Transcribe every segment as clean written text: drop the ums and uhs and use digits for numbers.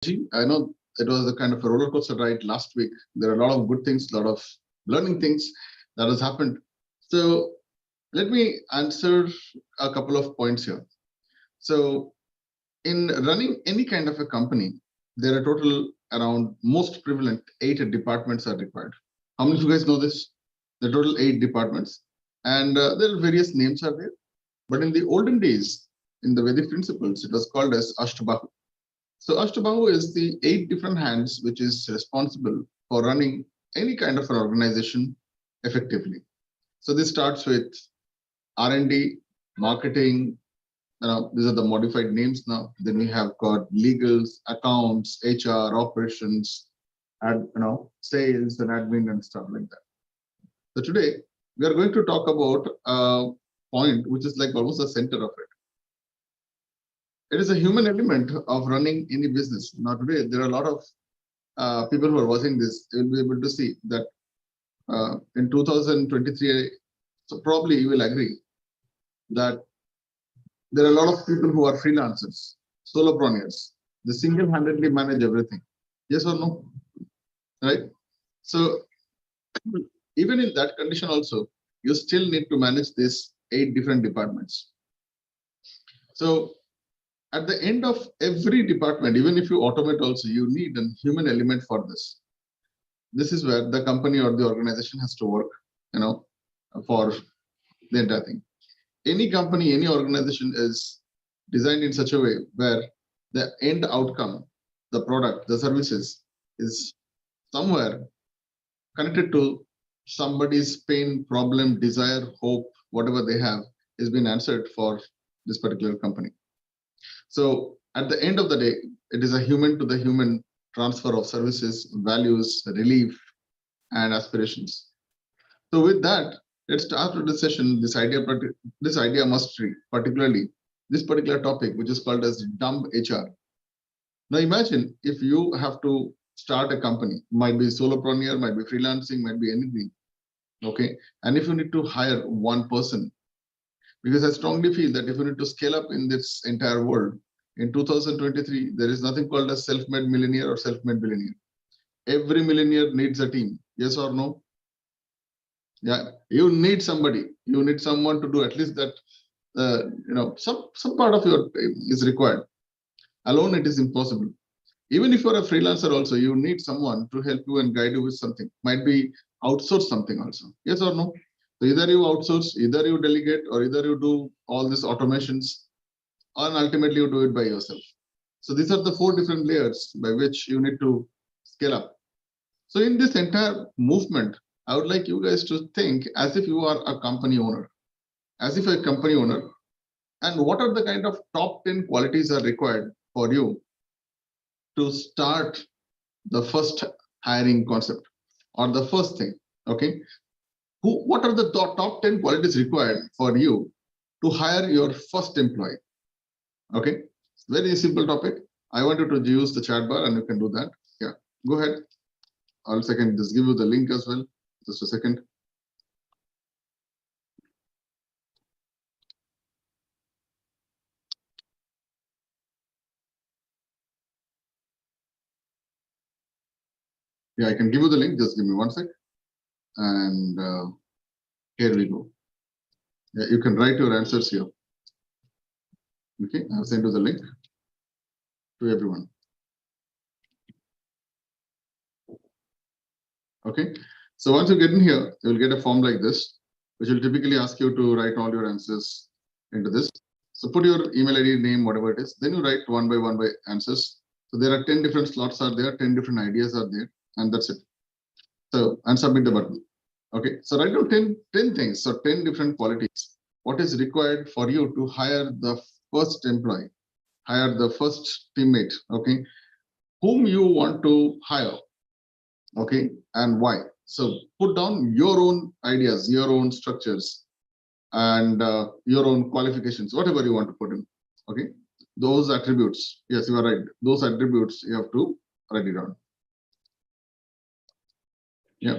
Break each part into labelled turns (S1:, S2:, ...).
S1: I know it was a kind of a roller coaster ride last week. There are a lot of good things, a lot of learning things that has happened. So let me answer a couple of points here. So in running any kind of a company, there are total around most prevalent 8 departments are required. How many of you guys know this? The total 8 departments, and there are various names are there. But in the olden days, in the Vedic principles, it was called as Ashtabahu. So Ashtabahu is the 8 different hands which is responsible for running any kind of an organization effectively. So this starts with R&D, marketing. These are the modified names now. Then we have got legals, accounts, HR, operations, and sales and admin and stuff like that. So today we are going to talk about a point which is like almost the center of it. It is a human element of running any business. Now today there are a lot of people who are watching this. They will be able to see that in 2023, so probably you will agree that there are a lot of people who are freelancers, solopreneurs. They single-handedly manage everything. Yes or no? Right? So even in that condition also, you still need to manage these 8 different departments. So at the end of every department, even if you automate also, you need a human element for this. This is where the company or the organization has to work, for the entire thing. Any company, any organization is designed in such a way where the end outcome, the product, the services is somewhere connected to somebody's pain, problem, desire, hope, whatever they have is being answered for this particular company. So at the end of the day, it is a human to the human transfer of services, values, relief, and aspirations. So with that, let's start with the session. This idea mastery, particularly this particular topic, which is called as dumb HR. Now imagine if you have to start a company, might be solopreneur, might be freelancing, might be anything. Okay, and if you need to hire one person, because I strongly feel that if you need to scale up in this entire world, in 2023, there is nothing called a self-made millionaire or self-made billionaire. Every millionaire needs a team. Yes or no? Yeah, you need somebody. You need someone to do at least that. Some part of your is required. Alone, it is impossible. Even if you're a freelancer, also you need someone to help you and guide you with something. Might be outsource something also. Yes or no? So either you outsource, either you delegate, or either you do all these automations, and ultimately you do it by yourself. So these are the 4 different layers by which you need to scale up. So in this entire movement, I would like you guys to think as if you are a company owner, as if a company owner, and what are the kind of top 10 qualities are required for you to start the first hiring concept or the first thing. Okay, what are the top 10 qualities required for you to hire your first employee? Okay, very simple topic. I want you to use the chat bar and you can do that. Yeah, go ahead. I'll second just give you the link as well. Just a second. Yeah, I can give you the link. Just give me one sec. And here we go. Yeah, you can write your answers here. Okay, I've sent you the link to everyone. Okay, so once you get in here, you'll get a form like this, which will typically ask you to write all your answers into this. So put your email ID, name, whatever it is. Then you write one by answers. So there are 10 different slots are there, 10 different ideas are there, and that's it. So, and submit the button. Okay, so write down 10 things, so 10 different qualities. What is required for you to hire the first employee, hire the first teammate, okay, whom you want to hire, okay, and why. So put down your own ideas, your own structures, and your own qualifications, whatever you want to put in, okay. Those attributes, yes, you are right. Those attributes you have to write it down. Yeah.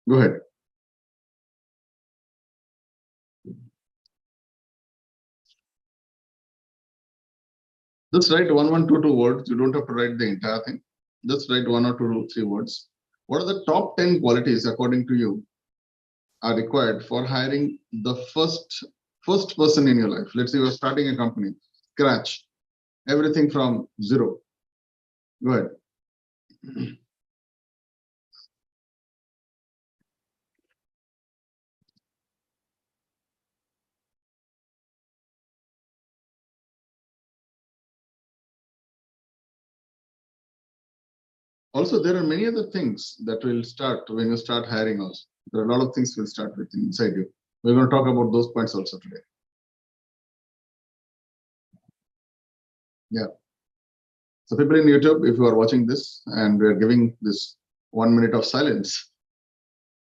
S1: Go ahead. Just write 1122 words. You don't have to write the entire thing. Just write 1 or 2 or 3 words. What are the top 10 qualities, according to you, are required for hiring the first person in your life? Let's say you're starting a company, scratch, everything from zero. Go ahead. Also, there are many other things that will start when you start hiring also. There are a lot of things will start with inside you. We're going to talk about those points also today. Yeah. So people in YouTube, if you are watching this and we're giving this 1 minute of silence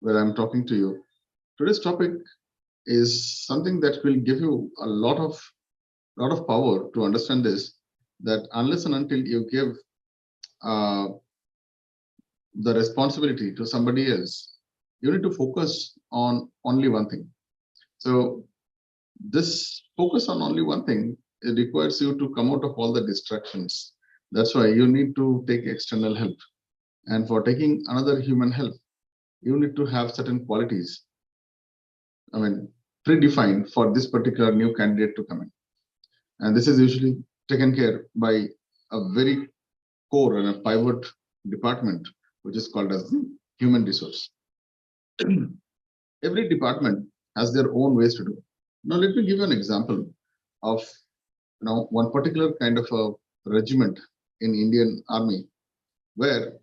S1: where I'm talking to you, today's topic is something that will give you a lot of power to understand this, that unless and until you give uh, the responsibility to somebody else, you need to focus on only one thing. So this focus on only one thing, it requires you to come out of all the distractions. That's why you need to take external help. And for taking another human help, you need to have certain qualities, I mean, predefined for this particular new candidate to come in. And this is usually taken care by a very core and a pivot department, which is called as the human resource. Every department has their own ways to do it. Now, let me give you an example of one particular kind of a regiment in Indian Army, where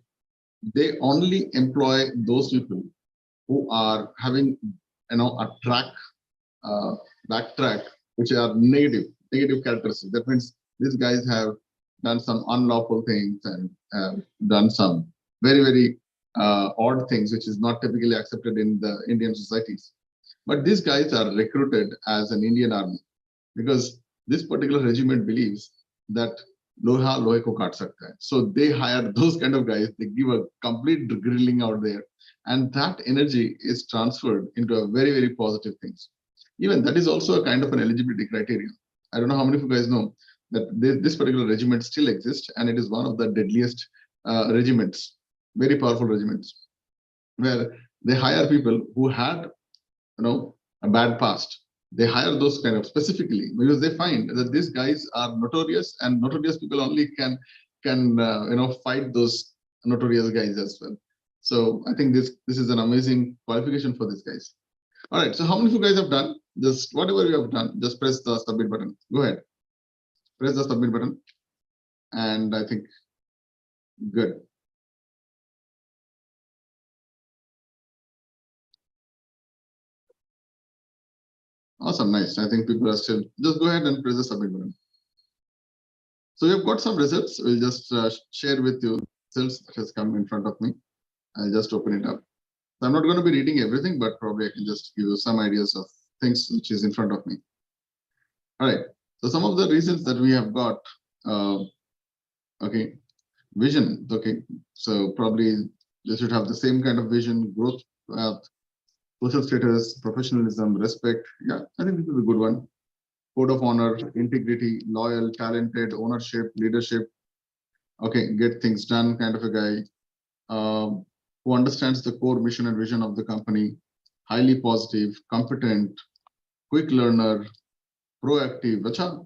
S1: they only employ those people who are having a track, backtrack, which are negative characteristics. That means these guys have done some unlawful things and have done some very odd things, which is not typically accepted in the Indian societies. But these guys are recruited as an Indian army because this particular regiment believes that loha lohe ko kaat sakta hai. So they hire those kind of guys. They give a complete grilling out there, and that energy is transferred into a very positive things. Even that is also a kind of an eligibility criterion. I don't know how many of you guys know that this particular regiment still exists, and it is one of the deadliest regiments, very powerful regiments, where they hire people who had a bad past. They hire those kind of specifically because they find that these guys are notorious, and notorious people only can fight those notorious guys as well. So I think this is an amazing qualification for these guys. All right, so how many of you guys have done? Just whatever you have done, just press the submit button. Go ahead, press the submit button, and I think good. Awesome, nice. I think people are still, just go ahead and press the submit button. So we've got some results. We'll just share with you results that has come in front of me. I'll just open it up. So I'm not going to be reading everything, but probably I can just give you some ideas of things which is in front of me. All right. So some of the reasons that we have got, okay, vision. Okay. So probably they should have the same kind of vision, growth path, social status, professionalism, respect. Yeah, I think this is a good one. Code of honor, integrity, loyal, talented, ownership, leadership. Okay, get things done kind of a guy. Who understands the core mission and vision of the company, highly positive, competent, quick learner, proactive. Acha,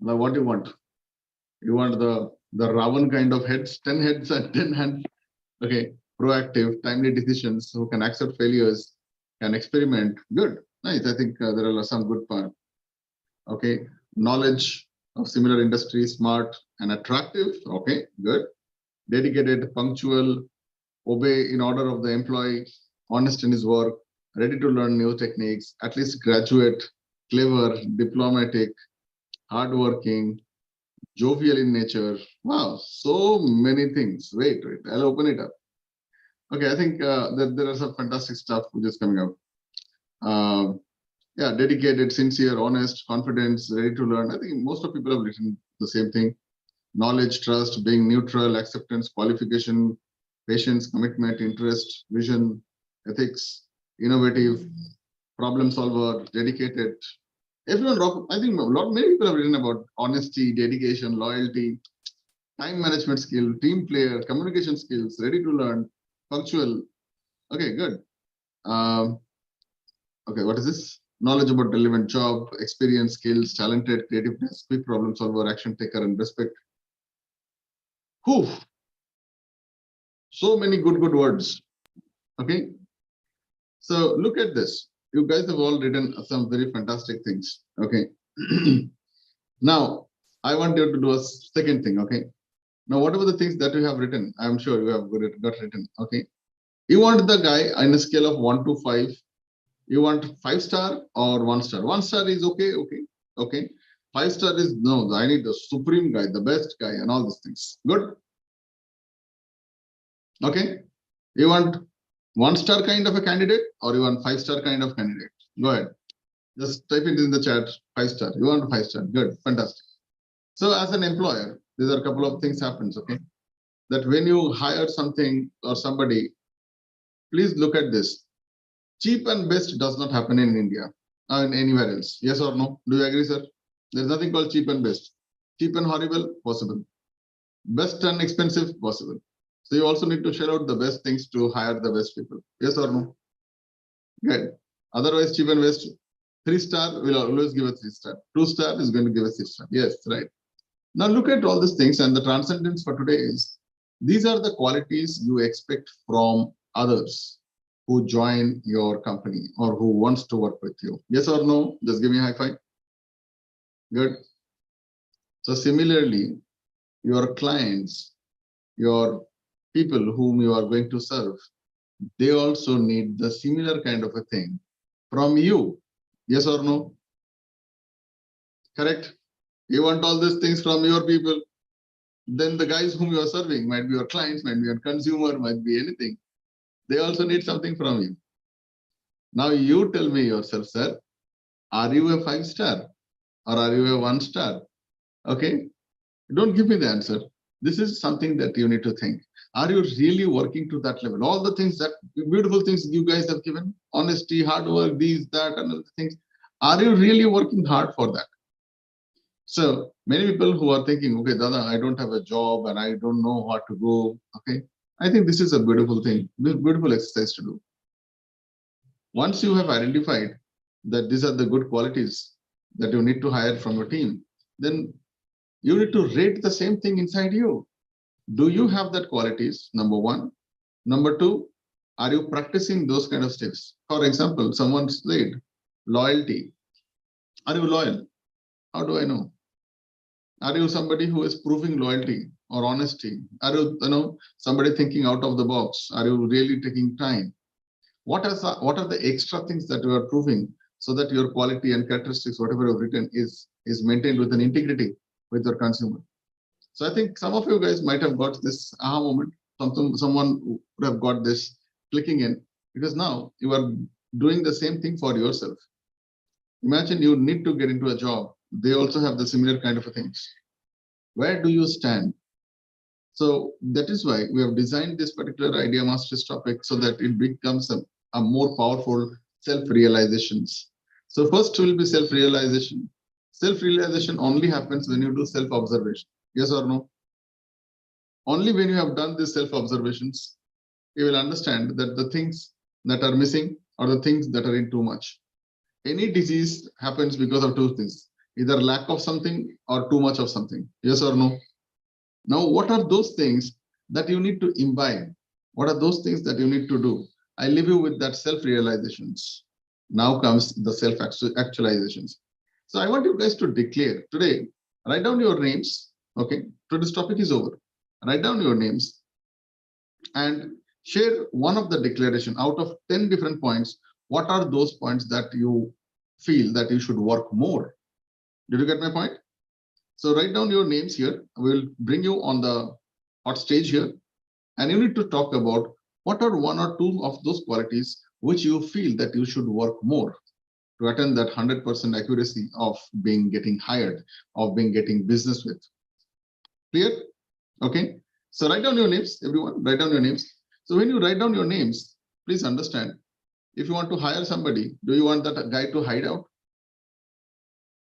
S1: now what do you want? You want the Ravan kind of heads, 10 heads and 10 hands. Okay, proactive, timely decisions, who can accept failures, can experiment. Good, nice. I think there are some good part. Okay, knowledge of similar industries, smart and attractive. Okay, good. Dedicated, punctual, obey in order of the employee, honest in his work, ready to learn new techniques, at least graduate, clever, diplomatic, hardworking, jovial in nature. Wow, so many things. Wait, I'll open it up. Okay, I think there are some fantastic stuff which is coming out. Yeah, dedicated, sincere, honest, confident, ready to learn. I think most of people have written the same thing. Knowledge, trust, being neutral, acceptance, qualification, patience, commitment, interest, vision, ethics, innovative, problem solver, dedicated. Everyone, I think many people have written about honesty, dedication, loyalty, time management skill, team player, communication skills, ready to learn, punctual. Okay, good. Um, okay, what is this? Knowledge about relevant job, experience, skills, talented, creativeness, quick problem solver, action taker, and respect. Whew, so many good words. Okay, so look at this. You guys have all written some very fantastic things. Okay. Now, I want you to do a second thing. Okay. Now, whatever the things that you have written, I'm sure you have got written. Okay. You want the guy on a scale of 1 to 5. You want 5-star or 1-star? 1-star is okay. Okay. Okay. 5-star is no, I need the supreme guy, the best guy, and all these things. Good. Okay. You want 1-star kind of a candidate or you want 5-star kind of candidate? Go ahead. Just type it in the chat. 5-star. You want 5-star? Good. Fantastic. So as an employer, these are a couple of things happens. Okay. That when you hire something or somebody, please look at this. Cheap and best does not happen in India or in anywhere else. Yes or no? Do you agree, sir? There's nothing called cheap and best. Cheap and horrible, possible. Best and expensive, possible. So you also need to share out the best things to hire the best people. Yes or no? Good. Otherwise, cheap and best, 3-star will always give a 3-star. 2-star is going to give a 6-star. Yes, right. Now look at all these things, and the transcendence for today is these are the qualities you expect from others who join your company or who wants to work with you. Yes or no? Just give me a high five. Good. So similarly, your clients, your people whom you are going to serve, they also need the similar kind of a thing from you. Yes or no? Correct? You want all these things from your people. Then the guys whom you are serving might be your clients, might be your consumer, might be anything. They also need something from you. Now you tell me yourself, sir, are you a 5-star or are you a 1-star? Okay. Don't give me the answer. This is something that you need to think. Are you really working to that level? All the things that beautiful things you guys have given, honesty, hard work, these, that, and other things. Are you really working hard for that? So many people who are thinking, okay, Dada, I don't have a job and I don't know how to go. Okay. I think this is a beautiful thing, beautiful exercise to do. Once you have identified that these are the good qualities that you need to hire from your team, then you need to rate the same thing inside you. Do you have that qualities? Number one. Number two, are you practicing those kind of steps? For example, someone said loyalty. Are you loyal? How do I know? Are you somebody who is proving loyalty or honesty? Are you, somebody thinking out of the box? Are you really taking time? What are the extra things that you are proving so that your quality and characteristics, whatever you've written, is maintained with an integrity with your consumer? So I think some of you guys might have got this aha moment. Someone would have got this clicking in because now you are doing the same thing for yourself. Imagine you need to get into a job. They also have the similar kind of things. Where do you stand? So that is why we have designed this particular idea mastery topic so that it becomes a more powerful self-realizations. So first will be self-realization. Self-realization only happens when you do self-observation. Yes or no? Only when you have done these self-observations, you will understand that the things that are missing are the things that are in too much. Any disease happens because of two things, either lack of something or too much of something. Yes or no? Now, what are those things that you need to imbibe? What are those things that you need to do? I leave you with that self-realizations. Now comes the self-actualizations. So I want you guys to declare today, write down your names. Okay, today's topic is over. Write down your names and share one of the declaration out of 10 different points. What are those points that you feel that you should work more? Did you get my point? So write down your names here. We'll bring you on the hot stage here. And you need to talk about what are one or two of those qualities which you feel that you should work more to attain that 100% accuracy of getting hired, of getting business with. Clear? Okay. So write down your names, everyone. Write down your names. So when you write down your names, please understand, if you want to hire somebody, do you want that guy to hide out?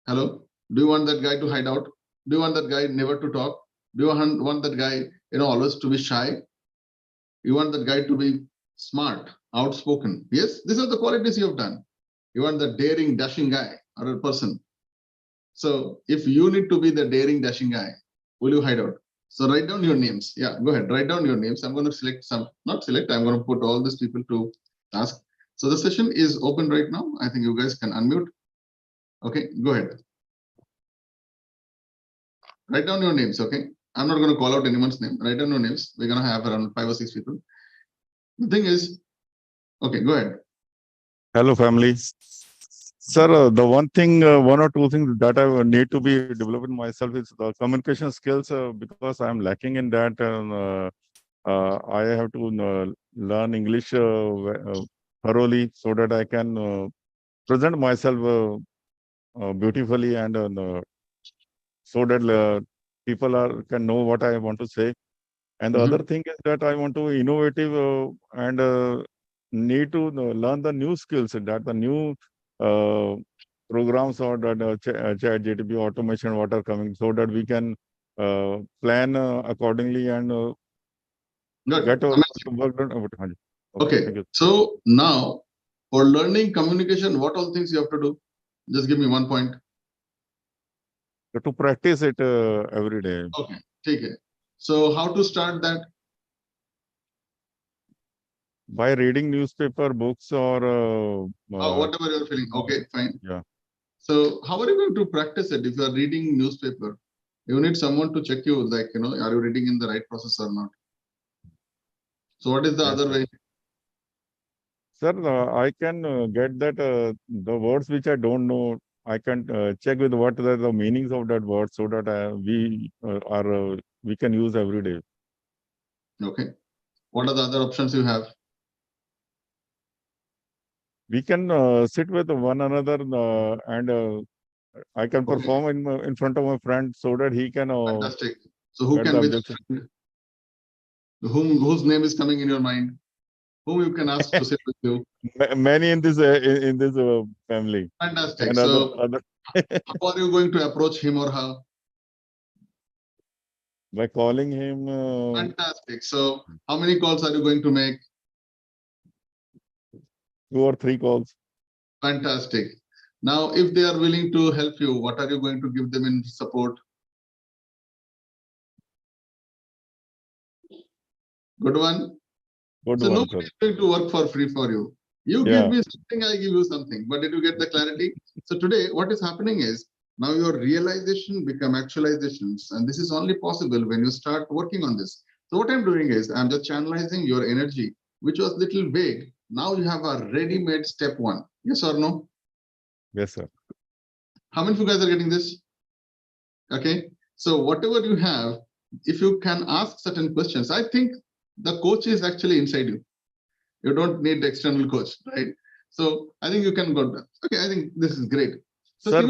S1: Hello? Do you want that guy to hide out? Do you want that guy never to talk? Do you want that guy, always to be shy? You want that guy to be smart, outspoken. Yes, these are the qualities you have done. You want the daring, dashing guy or a person. So if you need to be the daring, dashing guy, will you hide out? So write down your names. Yeah, go ahead. Write down your names. I'm going to select some, not select, I'm going to put all these people to task. So the session is open right now. I think you guys can unmute. Okay, go ahead. Write down your names, okay? I'm not going to call out anyone's name. Write down your names. We're going to have around 5 or 6 people. The thing is, okay, go ahead.
S2: Hello, family. Sir, the one thing, one or two things that I need to be developing myself is the communication skills because I am lacking in that. I have to learn English thoroughly so that I can present myself beautifully and so that people can know what I want to say. And the other thing is that I want to innovative and need to learn the new skills that the new programs or that chat GTP automation what are coming so that we can plan accordingly and get our work done.
S1: Okay. So now for learning communication, what all things you have to do? Just give me 1 point.
S2: To practice it every day.
S1: Okay. Okay. So how to start that?
S2: By reading newspaper, books, or
S1: whatever you're feeling. Okay, fine.
S2: Yeah.
S1: So how are you going to practice it if you are reading newspaper? You need someone to check you, like, are you reading in the right process or not? So what is the other way?
S2: Sir, I can get that the words which I don't know, I can check with what are the meanings of that word so that we can use every day.
S1: Okay. What are the other options you have?
S2: We can sit with one another and I can perform in front of my friend so that he can.
S1: Fantastic. So who can be the friend? Whose name is coming in your mind? Whom you can ask to sit with you?
S2: Many in this family.
S1: Fantastic. So how are you going to approach him or her?
S2: By calling him.
S1: Fantastic. So how many calls are you going to make?
S2: 2 or 3 calls.
S1: Fantastic. Now, if they are willing to help you, what are you going to give them in support? Good one.
S2: Good
S1: so
S2: one,
S1: nobody is going to work for free for you. You give me something, I give you something. But did you get the clarity? So today, what is happening is now your realization become actualizations, and this is only possible when you start working on this. So what I'm doing is I'm just channelizing your energy, which was little vague. Now you have a ready-made step 1. Yes or no?
S2: Yes, sir.
S1: How many of you guys are getting this? Okay. So whatever you have, if you can ask certain questions, I think the coach is actually inside you. You don't need the external coach, right? So I think you can go there. Okay, I think this is great. So
S2: sir,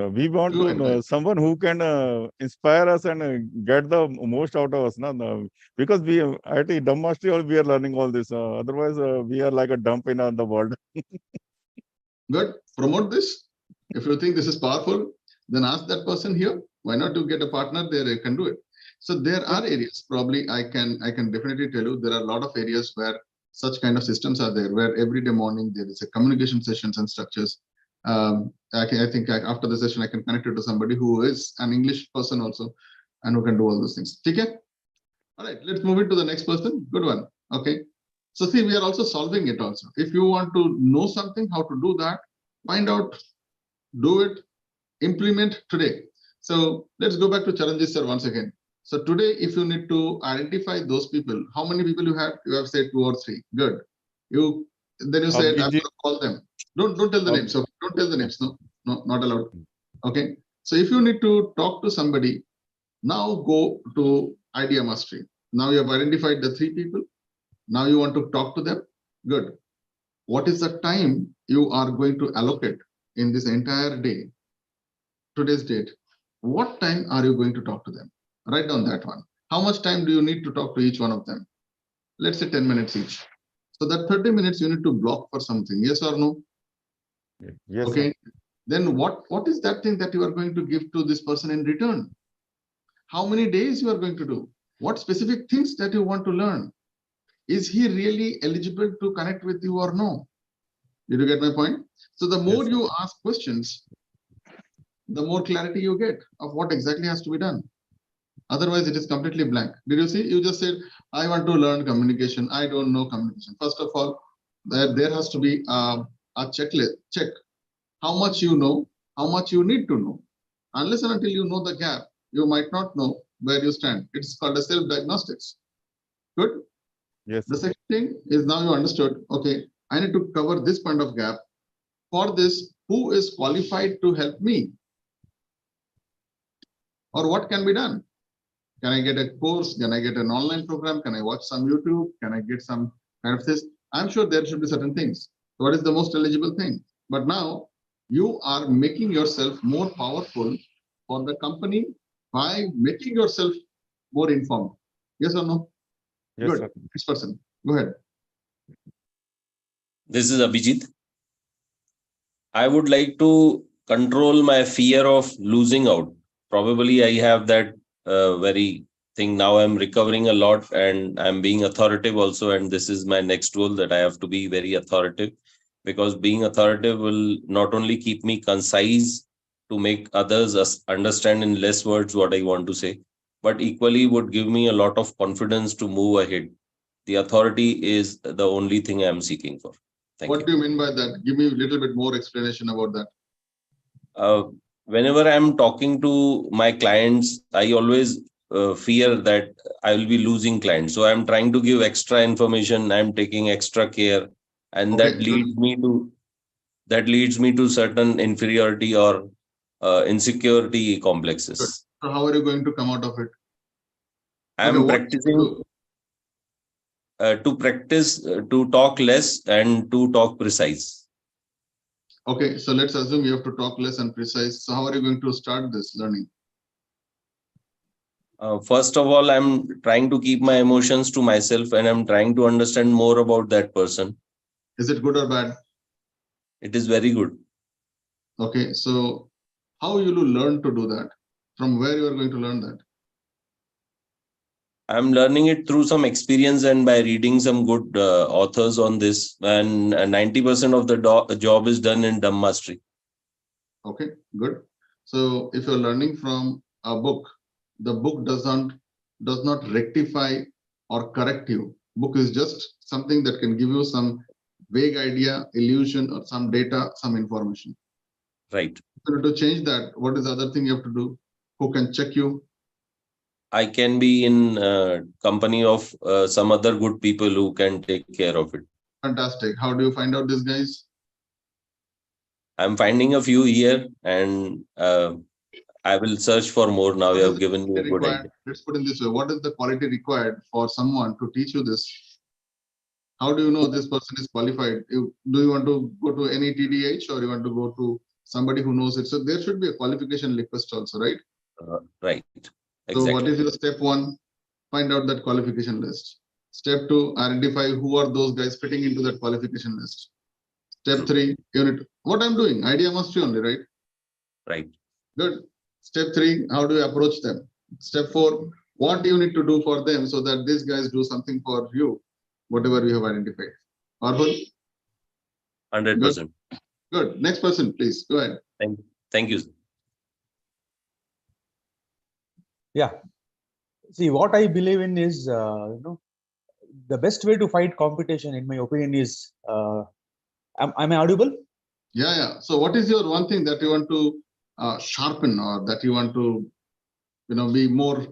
S2: we want to someone who can inspire us and get the most out of us. Because we at Dumb Mastery, we are learning all this. Otherwise, we are like a dump in the world.
S1: Good. Promote this. If you think this is powerful, then ask that person here. Why not you get a partner there? You can do it. So there are areas, probably I can definitely tell you there are a lot of areas where such kind of systems are there, where every day morning there is a communication sessions and structures. I think after the session I can connect you to somebody who is an English person also and who can do all those things. Okay. All right, let's move it to the next person. Good one. Okay. So see, we are also solving it also. If you want to know something, how to do that, find out, do it, implement today. So let's go back to challenges, sir, once again. So today, if you need to identify those people, how many people you have? You have said 2 or 3. Good. Then you said I'm going to call them. Don't tell the names. Okay? Don't tell the names. No, not allowed. Okay. So if you need to talk to somebody, now go to idea mastery. Now you have identified the 3 people. Now you want to talk to them. Good. What is the time you are going to allocate in this entire day? Today's date. What time are you going to talk to them? Write down that one. How much time do you need to talk to each one of them? let's say 10 minutes each. So that 30 minutes you need to block for something. Yes or no?
S2: Yes,
S1: Okay.
S2: sir.
S1: Then what is that thing that you are going to give to this person in return? How many days you are going to do? What specific things that you want to learn? Is he really eligible to connect with you or no? Did you get my point? So the more
S2: Yes, sir.
S1: you ask questions, the more clarity you get of what exactly has to be done. Otherwise, it is completely blank. Did you see? You just said, I want to learn communication. I don't know communication. First of all, there has to be a checklist. Check how much you know, how much you need to know. Unless and until you know the gap, you might not know where you stand. It's called a self-diagnostics. Good.
S2: Yes,
S1: The
S2: sir.
S1: second thing is now you understood, okay, I need to cover this point of gap. For this, who is qualified to help me? Or what can be done? Can I get a course? Can I get an online program? Can I watch some YouTube? Can I get some kind of this? I'm sure there should be certain things. What is the most eligible thing? But now you are making yourself more powerful for the company by making yourself more informed. Yes or no?
S2: Yes,
S1: Good.
S2: sir.
S1: Next person. Go ahead.
S3: This is Abhijit. I would like to control my fear of losing out. Probably I have that very thing. Now I'm recovering a lot and I'm being authoritative also. And this is my next goal, that I have to be very authoritative, because being authoritative will not only keep me concise to make others understand in less words what I want to say, but equally would give me a lot of confidence to move ahead. The authority is the only thing I'm seeking for. Thank
S1: What
S3: you.
S1: do you mean by that? Give me a little bit more explanation about that.
S3: uh, Whenever I'm talking to my clients, I always fear that I will be losing clients. So I'm trying to give extra information. I'm taking extra care, and
S1: Okay, good.
S3: that leads me to certain inferiority or insecurity
S1: Good.
S3: complexes.
S1: So how are you going to come out of it? Okay,
S3: I'm
S1: what to
S3: practicing
S1: do?
S3: to practice to talk less and to talk precise.
S1: Okay, so let's assume you have to talk less and precise. So how are you going to start this learning?
S3: First of all, I'm trying to keep my emotions to myself, and I'm trying to understand more about that person.
S1: Is it good or bad?
S3: It is very good.
S1: Okay, so how you will learn to do that? From where you are going to learn that?
S3: I'm learning it through some experience and by reading some good authors on this. And 90% of the job is done in dumb mastery.
S1: Okay, good. So if you're learning from a book, the book does not rectify or correct you. Book is just something that can give you some vague idea, illusion, or some data, some information.
S3: Right.
S1: So to change that, what is the other thing you have to do? Who can check you?
S3: I can be in company of some other good people who can take care of it.
S1: Fantastic. How do you find out these guys?
S3: I'm finding a few here, and I will search for more now.
S1: What
S3: You
S1: is
S3: have
S1: the
S3: given me a
S1: quality
S3: good
S1: required?
S3: idea.
S1: Let's put in this way. What is the quality required for someone to teach you this? How do you know this person is qualified? Do you want to go to any TDH or you want to go to somebody who knows it? So there should be a qualification request also, right?
S3: Right.
S1: So what
S3: Exactly.
S1: is your step one? Find out that qualification list. Step two, identify who are those guys fitting into that qualification list. Step
S3: True.
S1: three, unit. What I'm doing, idea mastery only, right?
S3: Right.
S1: Good. Step three, how do you approach them? Step four, what do you need to do for them so that these guys do something for you, whatever we have identified. Powerful?
S3: 100%.
S1: Good. Good. Next person, please. Go ahead.
S3: Thank you.
S4: Yeah. See, what I believe in is, the best way to fight competition, in my opinion, is, am I audible?
S1: Yeah. So what is your one thing that you want to sharpen or that you want to, be more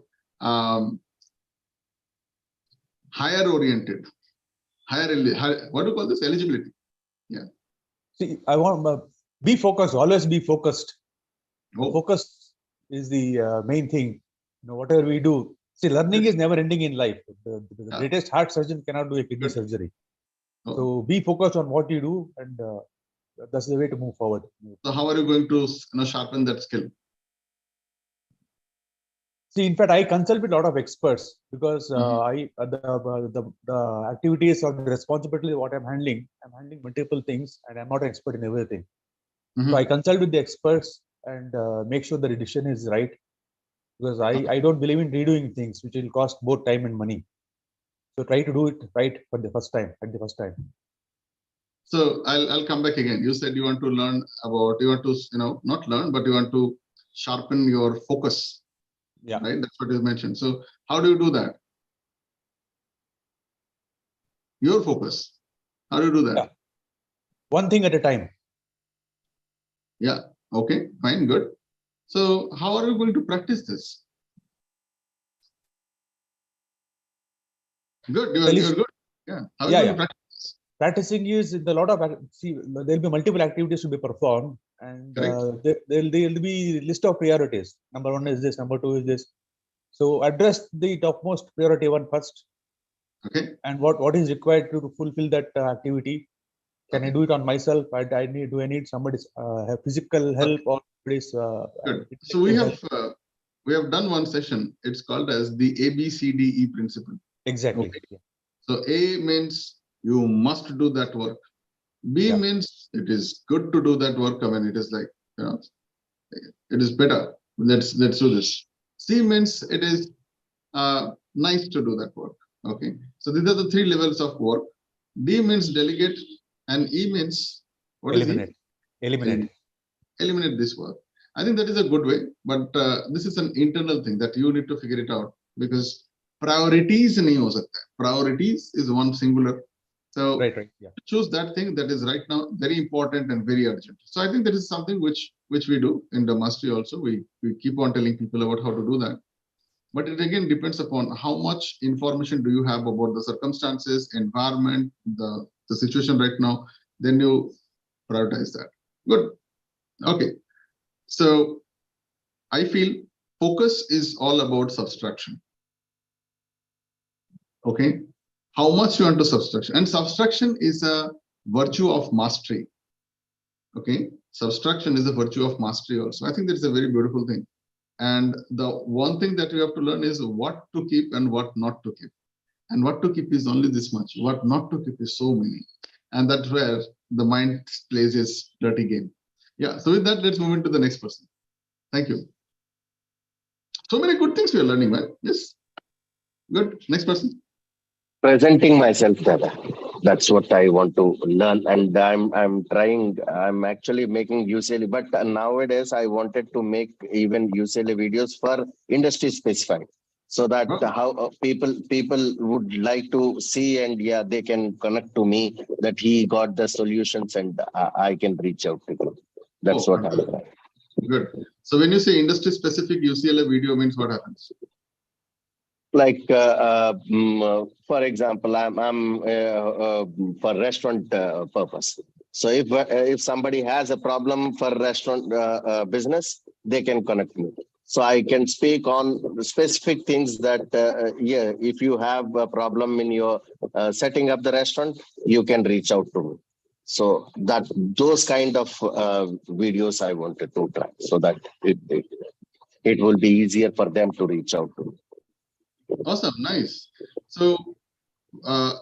S1: higher oriented, what do you call this? Eligibility. Yeah.
S4: See, I want be focused. Always be focused.
S1: Oh,
S4: Focus is the main thing. Whatever we do. See, learning is never ending in life. The
S1: Yeah.
S4: greatest heart surgeon cannot do a kidney
S1: Good.
S4: surgery.
S1: Oh.
S4: So be focused on what you do, and that's the way to move forward.
S1: So how are you going to sharpen that skill?
S4: See, in fact, I consult with a lot of experts because the activities or the responsibility what I'm handling multiple things, and I'm not an expert in everything. So I consult with the experts and make sure the decision is right, because I don't believe in redoing things which will cost both time and money. So try to do it right for the first time, at the first time.
S1: So I'll come back again. You said you want to learn about, you want to, not learn, but you want to sharpen your focus.
S4: Yeah.
S1: Right. That's what you mentioned. So how do you do that? Your focus. How do you do that?
S4: Yeah. One thing at a time.
S1: Yeah. Okay. Fine. Good. So how are you going to practice this? Good. You're good. Yeah. How are you going to practice this?
S4: Practicing is a lot of, see, there'll be multiple activities to be performed, and there'll be list of priorities. Number one is this, number two is this. So address the topmost priority one first.
S1: Okay.
S4: And what is required to fulfill that activity? Can I do it on myself? Do I need somebody's physical help or somebody's
S1: good. So we have done one session. It's called as the ABCDE principle.
S4: Exactly.
S1: Okay. Yeah. So A means you must do that work. B means it is good to do that work. I mean, it is like, it is better. Let's do this. C means it is nice to do that work. Okay. So these are the three levels of work. D means delegate, and E means what
S4: eliminate.
S1: Is E? Eliminate this work. I think that is a good way, but this is an internal thing that you need to figure it out, because priorities nahi ho sakta. Priorities is one singular. So choose that thing that is right now very important and very urgent. So I think that is something which we do in the mastery also. We keep on telling people about how to do that. But it again depends upon how much information do you have about the circumstances, environment, the situation right now. Then you prioritize that. Good. Okay. So I feel focus is all about subtraction. Okay. How much you want to subtraction, and subtraction is a virtue of mastery. Okay. Subtraction is a virtue of mastery also. I think that's a very beautiful thing. And the one thing that you have to learn is what to keep and what not to keep. And what to keep is only this much. What not to keep is so many. And that's where the mind plays its dirty game. Yeah. So with that, let's move into the next person. Thank you. So many good things we are learning, right? Yes. Good. Next person.
S5: Presenting myself, Dada. That's what I want to learn, and I'm trying. I'm actually making UCLA, but nowadays I wanted to make even UCLA videos for industry specified, so that how people would like to see, and they can connect to me that he got the solutions, and I can reach out to him. That's what I'm trying.
S1: Good. So when you say industry specific UCLA video, means what happens?
S5: Like for example, I'm for restaurant purpose. So if somebody has a problem for restaurant business, they can connect me. So I can speak on specific things that if you have a problem in your setting up the restaurant, you can reach out to me. So that those kind of videos I wanted to try, so that it will be easier for them to reach out to me.
S1: Awesome, nice. So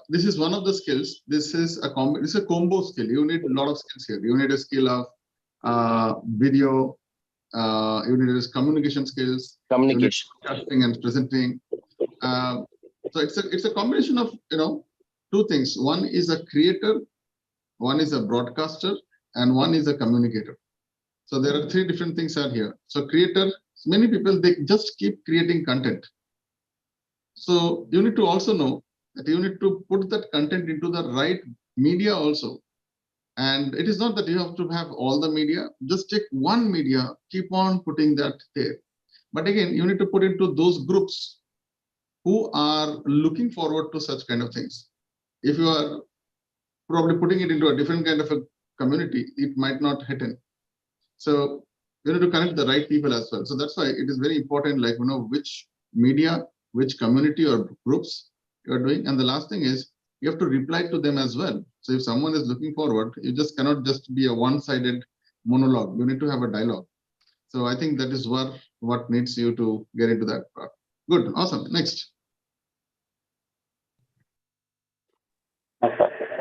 S1: this is one of the skills. This is a combo skill. You need a lot of skills here. You need a skill of video. You need communication skills.
S5: Communication,
S1: casting and presenting. So it's a combination of two things. One is a creator, one is a broadcaster, and one is a communicator. So there are three different things are here. So creator, many people they just keep creating content. So you need to also know that you need to put that content into the right media also. And it is not that you have to have all the media, just take one media, keep on putting that there. But again, you need to put into those groups who are looking forward to such kind of things. If you are probably putting it into a different kind of a community, it might not hit in. So you need to connect the right people as well. So that's why it is very important, like, which media, which community or groups you're doing. And the last thing is you have to reply to them as well. So if someone is looking forward, you just cannot just be a one-sided monologue. You need to have a dialogue. So I think that is where what needs you to get into that part. Good, awesome. Next.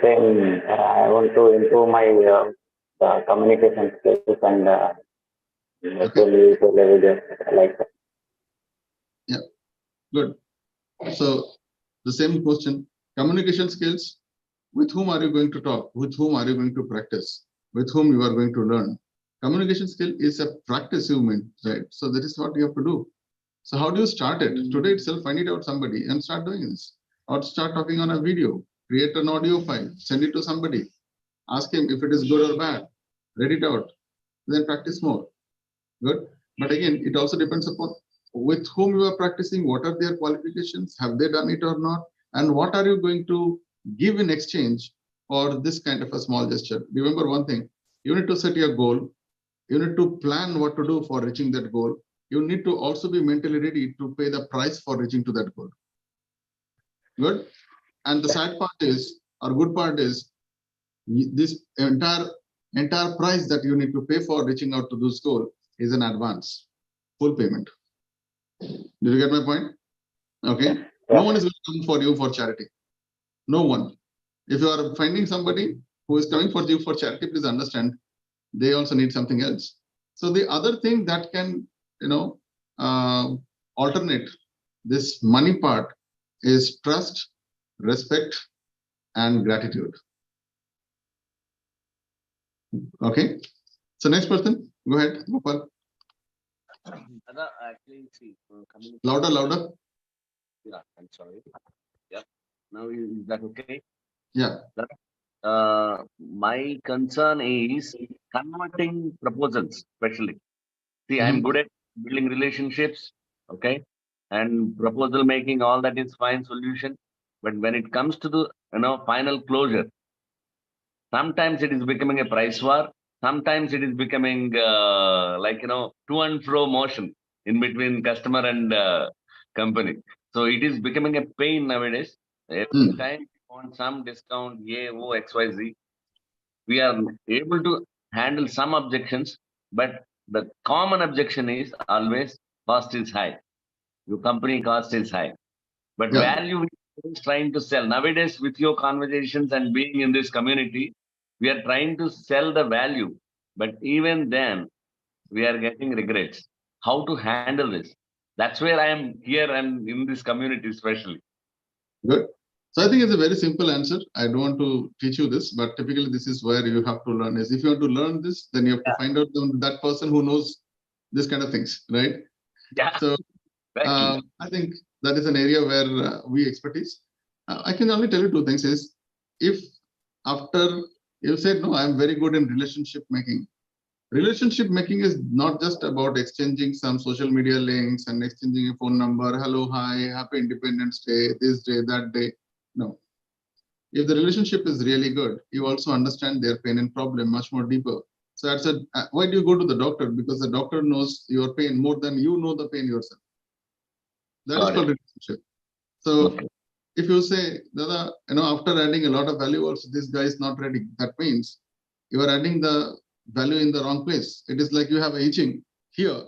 S6: Same, I want to improve my communication skills and
S1: Okay.
S6: like that.
S1: Yeah, good. So the same question, communication skills, with whom are you going to talk? With whom are you going to practice? With whom you are going to learn? Communication skill is a practice you mean, right? So that is what you have to do. So how do you start it? Today itself, find it out somebody and start doing this. Or start talking on a video, create an audio file, send it to somebody, ask him if it is good or bad, read it out, then practice more. Good. But again, it also depends upon with whom you are practicing, what are their qualifications, have they done it or not, and what are you going to give in exchange for this kind of a small gesture. Remember one thing, you need to set your goal, you need to plan what to do for reaching that goal. You need to also be mentally ready to pay the price for reaching to that goal. Good. And the sad part is, or good part is, this entire price that you need to pay for reaching out to this goal is an advance, full payment. Did you get my point? Okay.
S6: Yeah.
S1: No one is going to come for you for charity. No one. If you are finding somebody who is coming for you for charity, please understand they also need something else. So the other thing that can, alternate this money part is trust, respect, and gratitude. Okay. So next person, go ahead, Gopal.
S7: Actually, see,
S1: Louder.
S7: Yeah, I'm sorry. Yeah. Now is that okay?
S1: Yeah.
S7: My concern is converting proposals, especially. See, I'm
S1: Mhm.
S7: good at building relationships, okay, and proposal making. All that is fine solution, but when it comes to the final closure, sometimes it is becoming a price war. Sometimes it is becoming to and fro motion in between customer and company. So it is becoming a pain nowadays. Every time we want some discount, XYZ, we are able to handle some objections, but the common objection is always cost is high. Your company cost is high, but
S1: Yeah.
S7: value is trying to sell. Nowadays, with your conversations and being in this community, we are trying to sell the value, but even then, we are getting regrets. How to handle this? That's where I am here and in this community, especially.
S1: Good. So I think it's a very simple answer. I don't want to teach you this, but typically this is where you have to learn is if you want to learn this, then you have to find out that person who knows this kind of things, right?
S7: Yeah.
S1: So
S7: Exactly.
S1: I think that is an area where we expertise. I can only tell you two things is if after you said, no, I'm very good in relationship making. Relationship making is not just about exchanging some social media links and exchanging a phone number. Hello, hi, happy Independence Day, this day, that day. No. If the relationship is really good, you also understand their pain and problem much more deeper. So I said, why do you go to the doctor? Because the doctor knows your pain more than you know the pain yourself. That is called relationship. So if you say, Dada, after adding a lot of value, also this guy is not ready. That means you are adding the value in the wrong place. It is like you have itching here,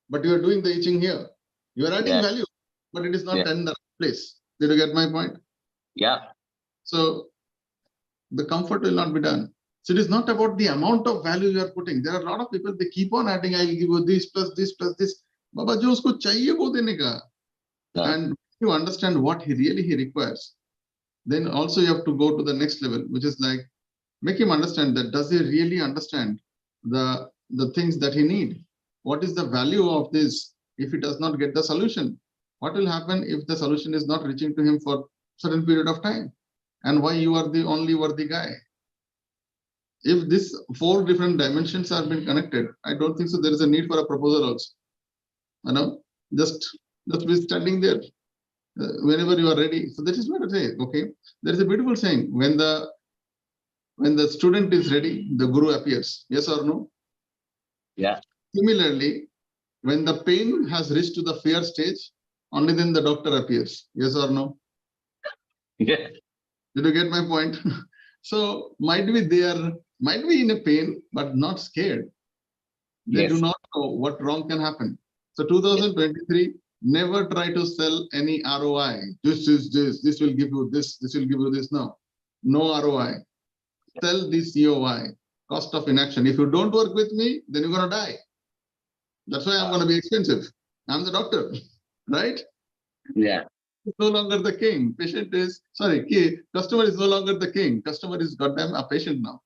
S1: but you are doing the itching here. You are adding value, but it is not in the right place. Did you get my point?
S7: Yeah.
S1: So the comfort will not be done. So it is not about the amount of value you are putting. There are a lot of people, they keep on adding, I will give you this plus this plus this. Baba, jo usko chahiye wo dene ka. And you understand what he requires. Then also you have to go to the next level, which is like, make him understand that does he really understand the things that he need? What is the value of this if he does not get the solution? What will happen if the solution is not reaching to him for certain period of time? And why you are the only worthy guy? If these 4 different dimensions are being connected, I don't think so there is a need for a proposal also. Just be standing there whenever you are ready. So that is what I say. Okay, there is a beautiful saying: when the student is ready, the guru appears. Yes or no?
S7: Yeah.
S1: Similarly, when the pain has reached to the fear stage, only then the doctor appears. Yes or no?
S7: Yeah.
S1: Did you get my point? So might be in a pain, but not scared. They do not know what wrong can happen. So 2023, never try to sell any ROI. This will give you this will give you this. No ROI. Sell this COI, cost of inaction. If you don't work with me, then you're going to die. That's why I'm going to be expensive. I'm the doctor, right?
S7: Yeah.
S1: It's no longer the king. Patient is, customer is no longer the king. Customer is goddamn a patient now.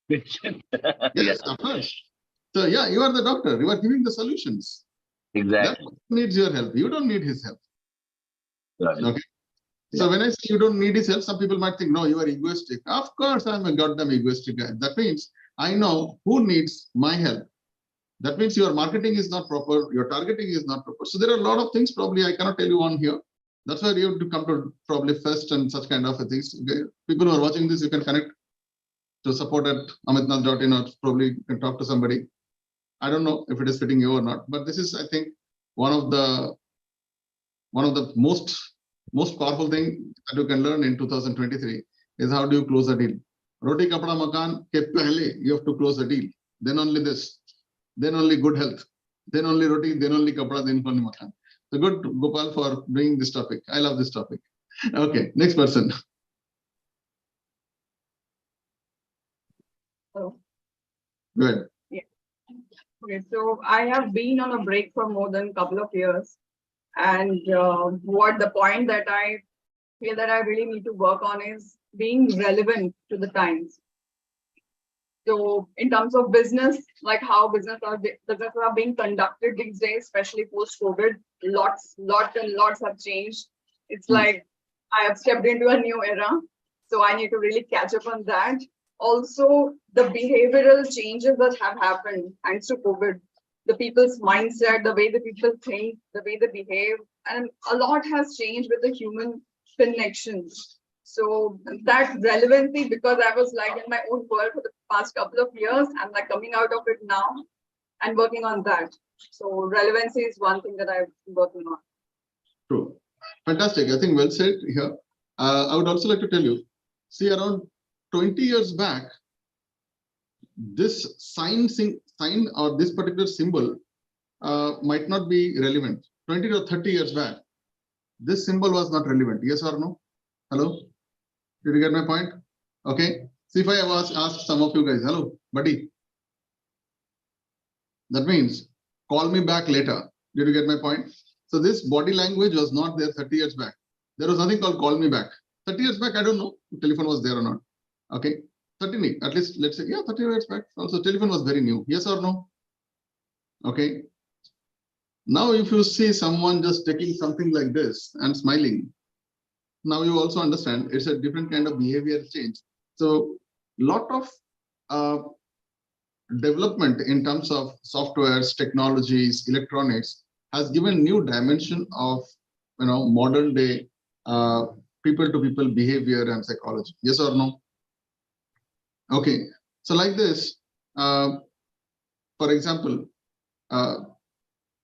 S1: Yes, of course. So yeah, you are the doctor. You are giving the solutions.
S7: Exactly.
S1: That needs your help. You don't need his help.
S7: Right.
S1: Okay. So when I say you don't need his help, some people might think, no, you are egoistic. Of course, I'm a goddamn egoistic guy. That means I know who needs my help. That means your marketing is not proper, your targeting is not proper. So there are a lot of things probably I cannot tell you on here. That's why you have to come to probably Fest and such kind of things. Okay. People who are watching this, you can connect to support at amitnath.in or probably you can talk to somebody. I don't know if it is fitting you or not, but this is, I think, one of the most powerful thing that you can learn in 2023 is how do you close a deal. Roti kapda makan ke pehle you have to close a deal. Then only this. Then only good health, then only roti, then only kapda, then only makan. So good, Gopal, for bringing this topic. I love this topic. Okay, next person.
S8: Hello.
S1: Go ahead.
S8: Yeah. Okay, so I have been on a break for more than a couple of years. And what the point that I feel that I really need to work on is being relevant to the times. So in terms of business, like how businesses are being conducted these days, especially post-COVID, lots have changed. It's like I have stepped into a new era. So I need to really catch up on that. Also, the behavioral changes that have happened thanks to COVID, the people's mindset, the way the people think, the way they behave, and a lot has changed with the human connections. So that relevancy, because I was like in my own world for the past couple of years, I'm like coming out of it now and working on that. So relevancy is one thing that I'm working on.
S1: True. Fantastic. I think well said here. I would also like to tell you, see, around 20 years back, this sign or this particular symbol might not be relevant. 20 or 30 years back, this symbol was not relevant. Yes or no? Hello? Did you get my point? Okay. See, if I was asked some of you guys, hello, buddy. That means call me back later. Did you get my point? So this body language was not there 30 years back. There was nothing called call me back. 30 years back, I don't know if telephone was there or not. Okay. 30, at least let's say, yeah, 30 years back. Also, telephone was very new. Yes or no? Okay. Now, if you see someone just taking something like this and smiling, now you also understand it's a different kind of behavior change. So lot of development in terms of softwares, technologies, electronics has given new dimension of modern day people to people behavior and psychology. Yes or no? Okay. So like this, for example,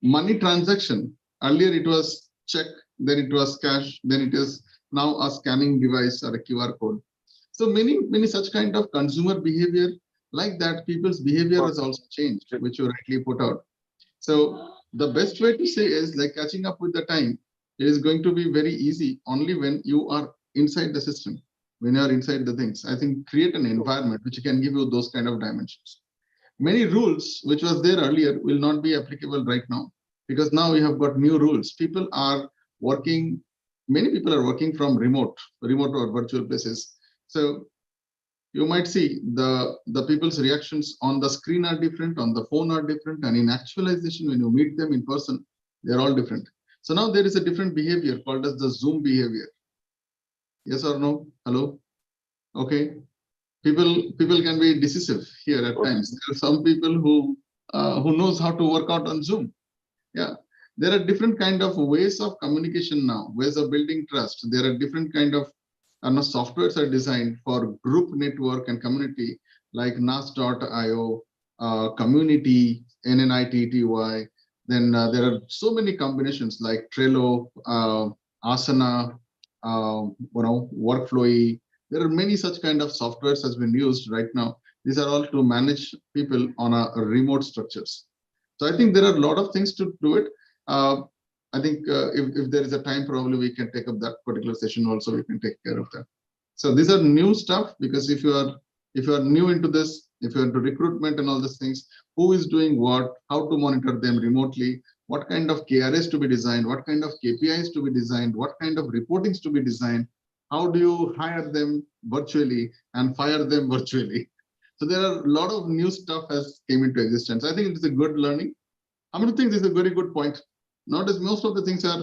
S1: money transaction. Earlier it was check, then it was cash, then it is now a scanning device or a QR code. So many such kind of consumer behavior like that, people's behavior has also changed, which you rightly put out. So the best way to say is like catching up with the time. It is going to be very easy only when you are inside the system, when you are inside the things. I think create an environment which can give you those kind of dimensions. Many rules which was there earlier will not be applicable right now, because now we have got new rules. People are working, many people are working from remote or virtual places. So you might see the people's reactions on the screen are different, on the phone are different, and in actualization, when you meet them in person, they're all different. So now there is a different behavior called as the Zoom behavior. Yes or no? Hello? Okay. People can be decisive here at times. There are some people who knows how to work out on Zoom. Yeah. There are different kind of ways of communication now, ways of building trust. There are different kind of softwares are designed for group network and community, like nas.io, community, NNITTY. Then there are so many combinations like Trello, Asana, Workflowy. There are many such kind of softwares has been used right now. These are all to manage people on a remote structures. So I think there are a lot of things to do it. I think if there is a time, probably we can take up that particular session also. We can take care of that. So these are new stuff, because if you are new into this, if you're into recruitment and all these things, who is doing what, how to monitor them remotely, what kind of KRAs to be designed, what kind of KPIs to be designed, what kind of reportings to be designed, how do you hire them virtually and fire them virtually. So there are a lot of new stuff has came into existence. I think it is a good learning. I'm going to think this is a very good point. Notice most of the things are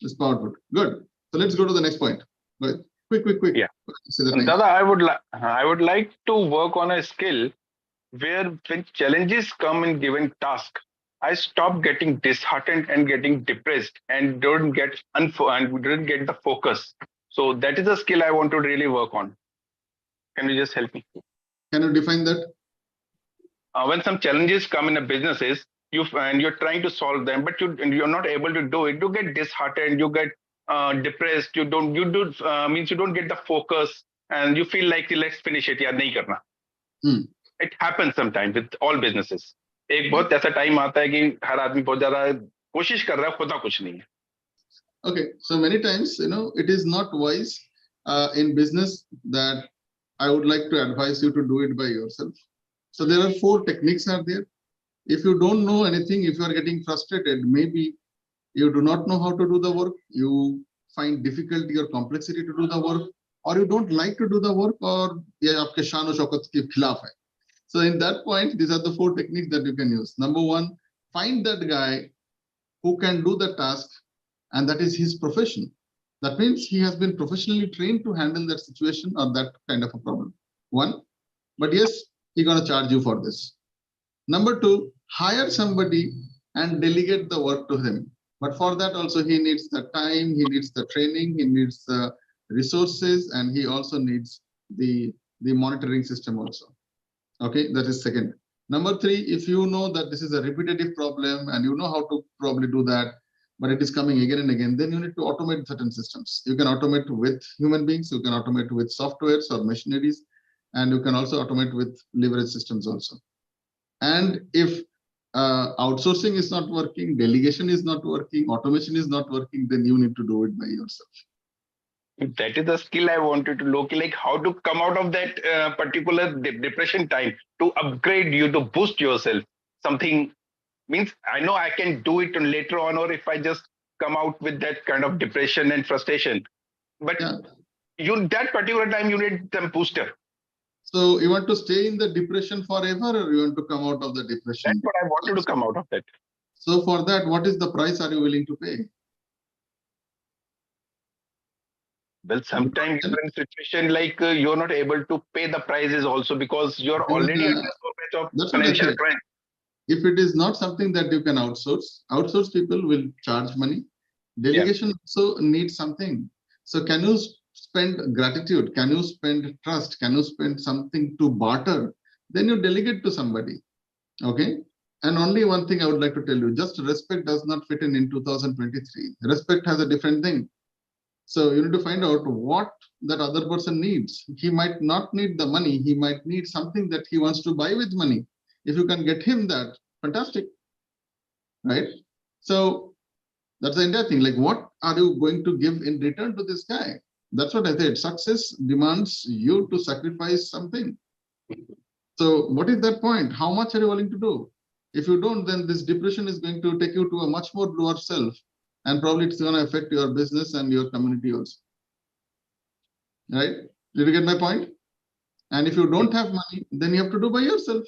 S1: just powerful. Good. So let's go to the next point. Right. Quick.
S9: Yeah. Dada, I would like to work on a skill where when challenges come in given task, I stop getting disheartened and getting depressed and don't get the focus. So that is a skill I want to really work on. Can you just help me?
S1: Can you define that?
S9: When some challenges come in a businesses, you're trying to solve them, but you're not able to do it. You get disheartened, you get depressed. You don't get the focus, and you feel like let's finish it. याद नहीं करना. It happens sometimes with all businesses. एक बहुत ऐसा time आता है कि हर आदमी बहुत ज़्यादा कोशिश कर रहा है, होता कुछ नहीं है.
S1: Okay, so many times, it is not wise in business that I would like to advise you to do it by yourself. So there are 4 techniques are there. If you don't know anything, if you are getting frustrated, maybe you do not know how to do the work, you find difficulty or complexity to do the work, or you don't like to do the work, or ye aapke shaan aur shaukat ke khilaf hai. So in that point, these are the 4 techniques that you can use. Number 1, find that guy who can do the task, and that is his profession. That means he has been professionally trained to handle that situation or that kind of a problem. 1, but yes, he's going to charge you for this. Number 2, hire somebody and delegate the work to him. But for that also he needs the time, he needs the training, he needs the resources, and he also needs the monitoring system also. Okay, that is second. Number 3, if you know that this is a repetitive problem and you know how to probably do that, but it is coming again and again, then you need to automate certain systems. You can automate with human beings, you can automate with softwares or machineries, and you can also automate with leverage systems also. And if outsourcing is not working, delegation is not working, automation is not working, then you need to do it by yourself.
S9: That is the skill I wanted to look, like how to come out of that particular depression time, to upgrade you, to boost yourself. Something means I know I can do it later on, or if I just come out with that kind of depression and frustration. But that particular time you need some booster.
S1: So you want to stay in the depression forever, or you want to come out of the depression?
S9: That's what I wanted to come out of that.
S1: So for that, what is the price are you willing to pay?
S9: Well, sometimes you're in a situation like you're not able to pay the prices also because you're already under so much of financial crunch.
S1: If it is not something that you can outsource people will charge money. Delegation also needs something. So can you spend gratitude? Can you spend trust? Can you spend something to barter? Then you delegate to somebody. Okay. And only one thing I would like to tell you, just respect does not fit in 2023. Respect has a different thing. So you need to find out what that other person needs. He might not need the money. He might need something that he wants to buy with money. If you can get him that, fantastic, right? So that's the entire thing. Like, what are you going to give in return to this guy? That's what I said. Success demands you to sacrifice something. So what is that point? How much are you willing to do? If you don't, then this depression is going to take you to a much more lower self. And probably it's going to affect your business and your community also. Right? Did you get my point? And if you don't have money, then you have to do by yourself.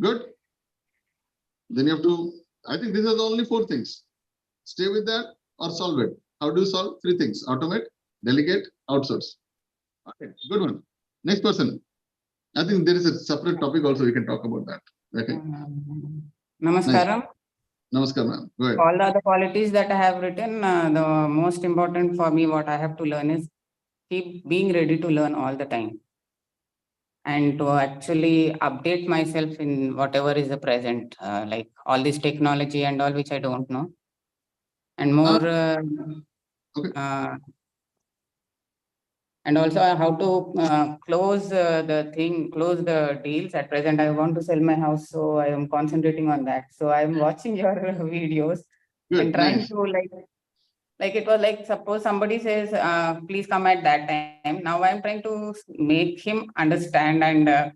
S1: Good. Then you have to, I think these are the only 4 things. Stay with that or solve it. How do you solve? 3 things: automate, delegate, outsource. Okay, good one. Next person. I think there is a separate topic also. We can talk about that. Okay.
S10: Namaskaram.
S1: Nice. Namaskar, ma'am. Go ahead.
S10: All the other qualities that I have written, the most important for me, what I have to learn is keep being ready to learn all the time, and to actually update myself in whatever is the present, like all this technology and all, which I don't know. And more,
S1: Okay.
S10: And also how to close close the deals. At present, I want to sell my house, so I am concentrating on that. So I am watching your videos and trying to like it was like, suppose somebody says, please come at that time. Now I'm trying to make him understand and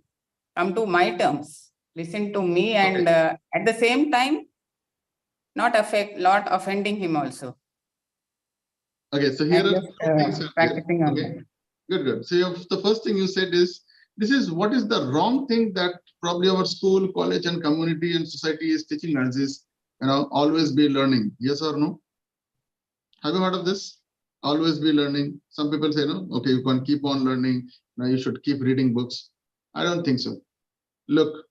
S10: come to my terms, listen to me, and at the same time, not offending him also.
S1: Okay, so here are two things.
S10: Practicing on that.
S1: Good. So the first thing you said is, this is what is the wrong thing that probably our school, college, and community and society is teaching us is, always be learning. Yes or no? Have you heard of this? Always be learning. Some people say, no, okay, you can keep on learning. Now you should keep reading books. I don't think so. Look,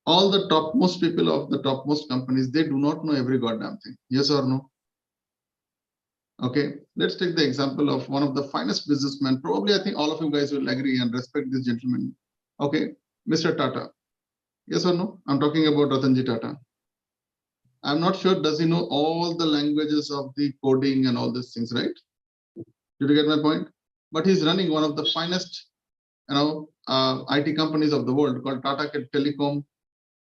S1: all the topmost people of the topmost companies, they do not know every goddamn thing. Yes or no? Okay, let's take the example of one of the finest businessmen. Probably, I think all of you guys will agree and respect this gentleman. Okay, Mr. Tata. Yes or no? I'm talking about Ratanji Tata. I'm not sure, does he know all the languages of the coding and all these things, right? Did you get my point? But he's running one of the finest, IT companies of the world called Tata Telecom,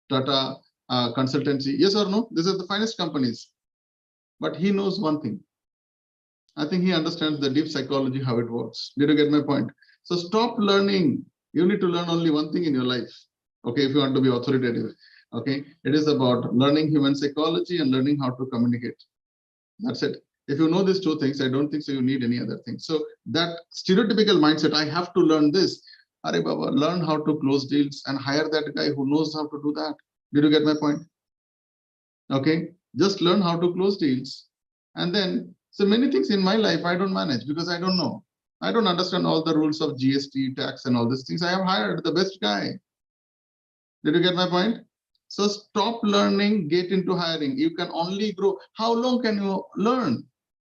S1: Tata Consultancy. Yes or no? These are the finest companies. But he knows one thing. I think he understands the deep psychology, how it works. Did you get my point? So stop learning. You need to learn only one thing in your life. Okay, if you want to be authoritative. Okay, it is about learning human psychology and learning how to communicate. That's it. If you know these two things, I don't think so you need any other thing. So that stereotypical mindset, I have to learn this. Are Baba, learn how to close deals and hire that guy who knows how to do that. Did you get my point? Okay, just learn how to close deals. And then, so many things in my life I don't manage because I don't know. I don't understand all the rules of GST, tax, and all these things. I have hired the best guy. Did you get my point? So stop learning, get into hiring. You can only grow. How long can you learn?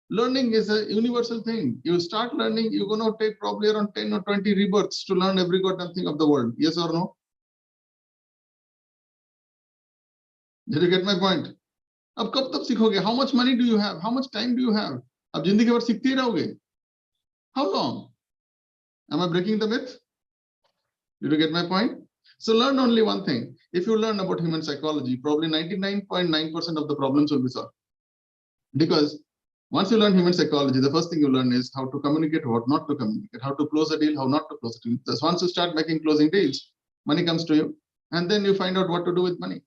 S1: Learning is a universal thing. You start learning, you're going to take probably around 10 or 20 rebirths to learn every goddamn thing of the world. Yes or no? Did you get my point? अब कब तक सीखोगे? How much money do you have? How much time do you have? अब जिंदगी भर सीखते ही रहोगे. How long? Am I breaking the myth? Did you get my point? So learn only one thing. If you learn about human psychology, probably 99.9% of the problems will be solved. Because once you learn human psychology, the first thing you learn is how to communicate, what not to communicate, how to close a deal, how not to close a deal. Just once you start closing deals, money comes to you, and then you find out what to do with money.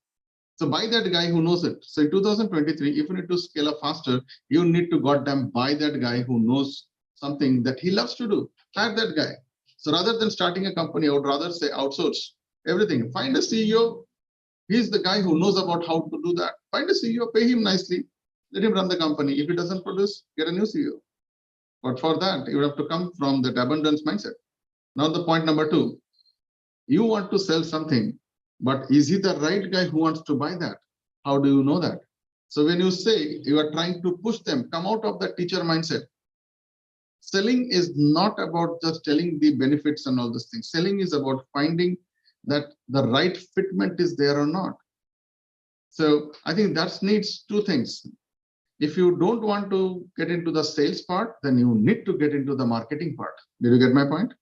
S1: So buy that guy who knows it. So in 2023, if you need to scale up faster, you need to goddamn buy that guy who knows something that he loves to do. Hire that guy. So rather than starting a company, I would rather say outsource everything. Find a CEO. He's the guy who knows about how to do that. Find a CEO, pay him nicely, let him run the company. If he doesn't produce, get a new CEO. But for that, you have to come from that abundance mindset. Now the point number 2, you want to sell something, but is he the right guy who wants to buy that? How do you know that? So when you say you are trying to push them, come out of that teacher mindset. Selling is not about just telling the benefits and all those things. Selling is about finding that the right fitment is there or not. So I think that needs 2 things. If you don't want to get into the sales part, then you need to get into the marketing part. Did you get my point?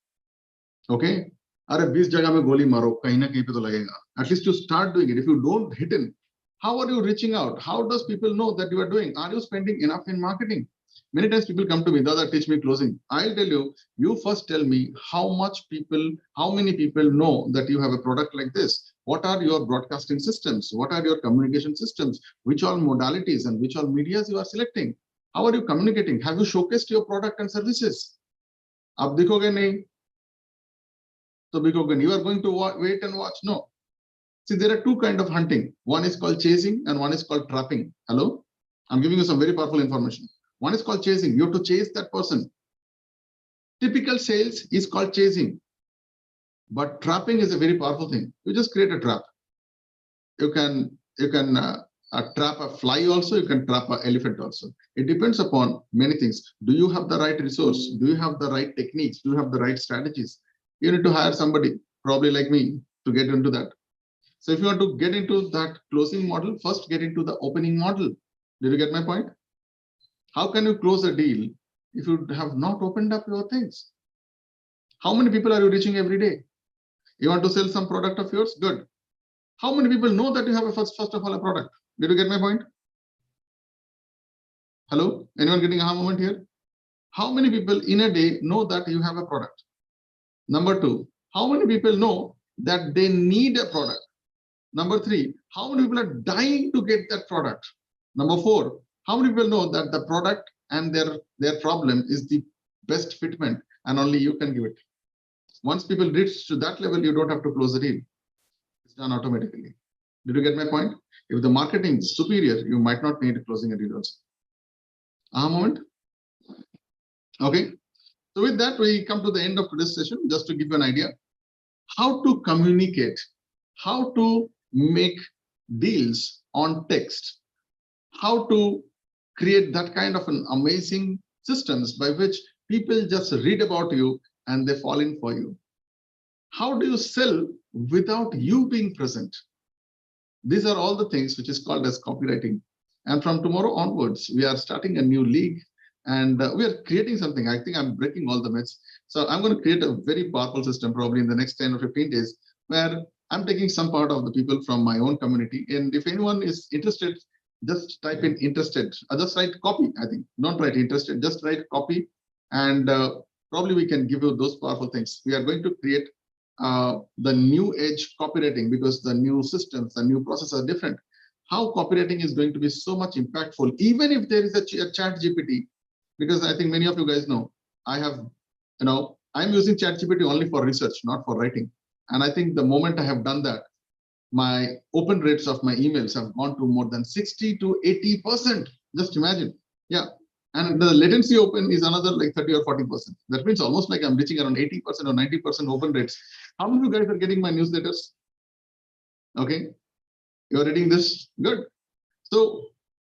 S1: Okay. Are 20 jagah mein goli maro, kahin na kahin pe to lagega. At least you start doing it. If you don't hit in, how are you reaching out? How does people know that you are doing? Are you spending enough in marketing? Many times people come to me, Dada, teach me closing. I'll tell you, you first tell me how many people know that you have a product like this. What are your broadcasting systems? What are your communication systems? Which all modalities and which all medias you are selecting? How are you communicating? Have you showcased your product and services? Ab dikhoge nahi. So because you are going to wait and watch. No. See, there are 2 kinds of hunting. One is called chasing and one is called trapping. Hello? I'm giving you some very powerful information. One is called chasing. You have to chase that person. Typical sales is called chasing. But trapping is a very powerful thing. You just create a trap. You can trap a fly also. You can trap an elephant also. It depends upon many things. Do you have the right resource? Do you have the right techniques? Do you have the right strategies? You need to hire somebody, probably like me, to get into that. So if you want to get into that closing model, first get into the opening model. Did you get my point? How can you close a deal if you have not opened up your things? How many people are you reaching every day? You want to sell some product of yours? Good. How many people know that you have a first of all a product? Did you get my point? Hello? Anyone getting a moment here? How many people in a day know that you have a product? Number two, how many people know that they need a product? Number three, how many people are dying to get that product? Number four, how many people know that the product and their problem is the best fitment and only you can give it? Once people reach to that level, you don't have to close the deal. It's done automatically. Did you get my point? If the marketing is superior, you might not need closing a deal also. Moment. Okay. So with that, we come to the end of today's session. Just to give you an idea, how to communicate, how to make deals on text, how to create that kind of an amazing systems by which people just read about you and they fall in for you. How do you sell without you being present? These are all the things which is called as copywriting. And from tomorrow onwards, we are starting a new league and we are creating something. I think I'm breaking all the myths. So I'm going to create a very powerful system probably in the next 10 or 15 days where I'm taking some part of the people from my own community. And if anyone is interested, just type in interested, just write copy, I think, don't write interested, just write copy. And probably we can give you those powerful things. We are going to create the new age copywriting because the new systems, the new processes are different. How copywriting is going to be so much impactful, even if there is a chat GPT, because I think many of you guys know, I have, I'm using chat GPT only for research, not for writing. And I think the moment I have done that, my open rates of my emails have gone to more than 60 to 80%. Just imagine. Yeah. And the latency open is another like 30 or 40%. That means almost like I'm reaching around 80% or 90% open rates. How many of you guys are getting my newsletters? Okay. You're reading this? Good. So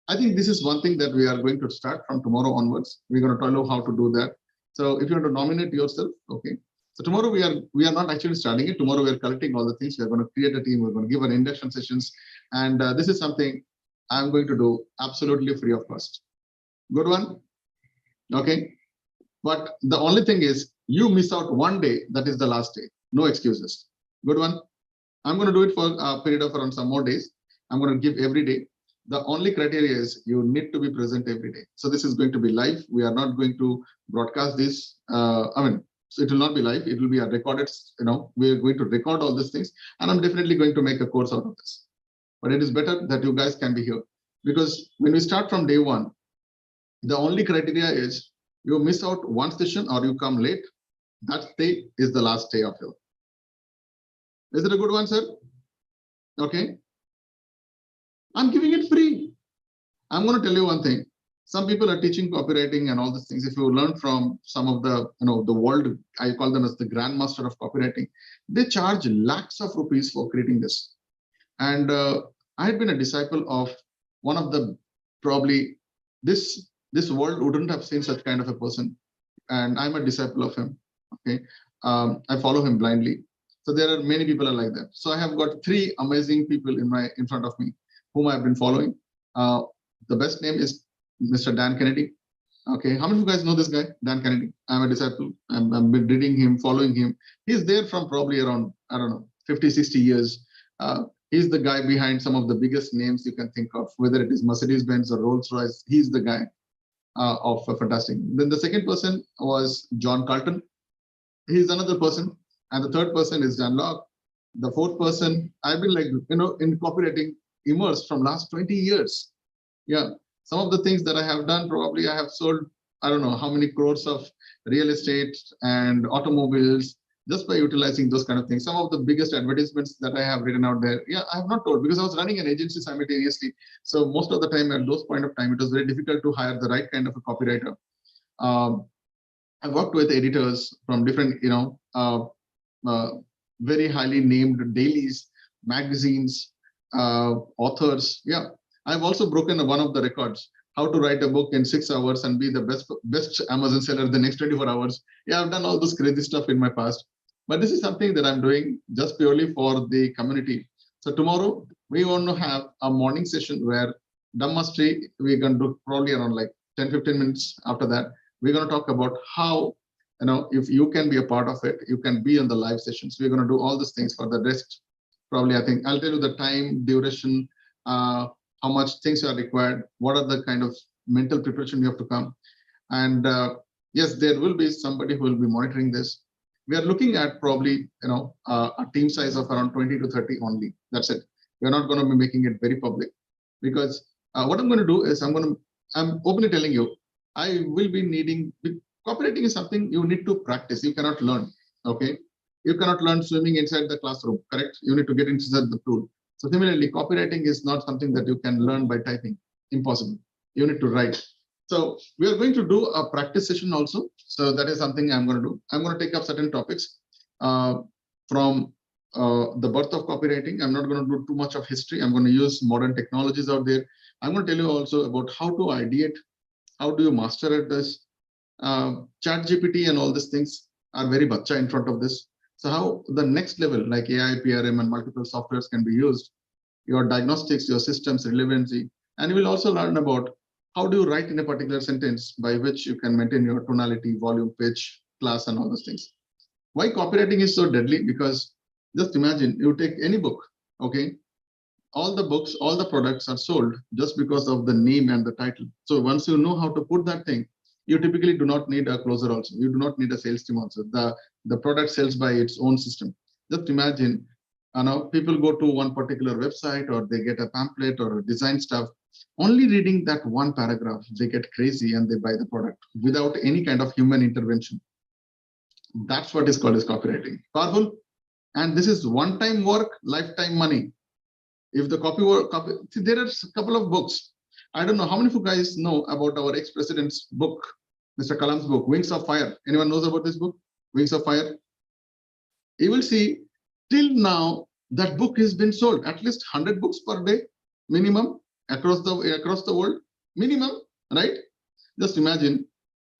S1: I think this is one thing that we are going to start from tomorrow onwards. We're going to tell you how to do that. So if you want to nominate yourself, okay. So tomorrow we are not actually starting it. Tomorrow we are collecting all the things. We are going to create a team. We're going to give an induction sessions. And this is something I'm going to do absolutely free of cost. Good one. Okay. But the only thing is you miss out one day. That is the last day. No excuses. Good one. I'm going to do it for a period of around some more days. I'm going to give every day. The only criteria is you need to be present every day. So this is going to be live. We are not going to broadcast this. So it will not be live. It will be a recorded, we're going to record all these things. And I'm definitely going to make a course out of this. But it is better that you guys can be here. Because when we start from day one, the only criteria is you miss out one session or you come late. That day is the last day of your. Is it a good one, sir? Okay. I'm giving it free. I'm going to tell you one thing. Some people are teaching copywriting and all these things. If you learn from some of the, the world, I call them as the grandmaster of copywriting, they charge lakhs of rupees for creating this. And I had been a disciple of one of the, probably this world wouldn't have seen such kind of a person. And I'm a disciple of him. Okay. I follow him blindly. So there are many people are like that. So I have got three amazing people in front of me whom I've been following. The best name is Mr. Dan Kennedy. Okay, how many of you guys know this guy, Dan Kennedy? I'm a disciple. I've been reading him, following him. He's there from probably around, I don't know, 50, 60 years. He's the guy behind some of the biggest names you can think of, whether it is Mercedes-Benz or Rolls-Royce. He's the guy of fantastic. Then the second person was John Carlton. He's another person. And the third person is Dan Locke. The fourth person, I've been like, in copywriting immersed from last 20 years. Yeah. Some of the things that I have done, probably I have sold, I don't know how many crores of real estate and automobiles just by utilizing those kind of things. Some of the biggest advertisements that I have written out there, yeah, I have not told because I was running an agency simultaneously. So most of the time at those point of time, it was very difficult to hire the right kind of a copywriter. I worked with editors from different, very highly named dailies, magazines, authors. Yeah. I've also broken one of the records, how to write a book in 6 hours and be the best Amazon seller the next 24 hours. Yeah, I've done all this crazy stuff in my past. But this is something that I'm doing just purely for the community. So tomorrow, we want to have a morning session where Dhamma Mastery, we're going to do probably around like 10-15 minutes after that. We're going to talk about how, if you can be a part of it, you can be in the live sessions. We're going to do all these things for the rest. Probably, I think I'll tell you the time, duration, how much things are required, what are the kind of mental preparation you have to come. And yes, there will be somebody who will be monitoring this. We are looking at probably, a team size of around 20 to 30 only. That's it. We're not going to be making it very public, because what I'm going to do is I'm openly telling you, I will be needing, copywriting is something you need to practice. You cannot learn. Okay. You cannot learn swimming inside the classroom, correct? You need to get inside the pool. So similarly, copywriting is not something that you can learn by typing. Impossible. You need to write. So we are going to do a practice session also. So that is something I'm going to do. I'm going to take up certain topics from the birth of copywriting. I'm not going to do too much of history. I'm going to use modern technologies out there. I'm going to tell you also about how to ideate. How do you master at this? ChatGPT and all these things are very bacha in front of this. So how the next level, like AI, PRM, and multiple softwares can be used, your diagnostics, your systems, relevancy, and you will also learn about how do you write in a particular sentence by which you can maintain your tonality, volume, pitch, class, and all those things. Why copywriting is so deadly? Because just imagine you take any book, okay? All the books, all the products are sold just because of the name and the title. So once you know how to put that thing, you typically do not need a closer also. You do not need a sales team also. The product sells by its own system. Just imagine, people go to one particular website, or they get a pamphlet or design stuff. Only reading that one paragraph, they get crazy and they buy the product without any kind of human intervention. That's what is called as copywriting. Powerful. And this is one-time work, lifetime money. If the see, there are a couple of books. I don't know how many of you guys know about our ex-president's book, Mr. Kalam's book, Wings of Fire. Anyone knows about this book, Wings of Fire? You will see till now that book has been sold at least 100 books per day minimum across the world, minimum, right? Just imagine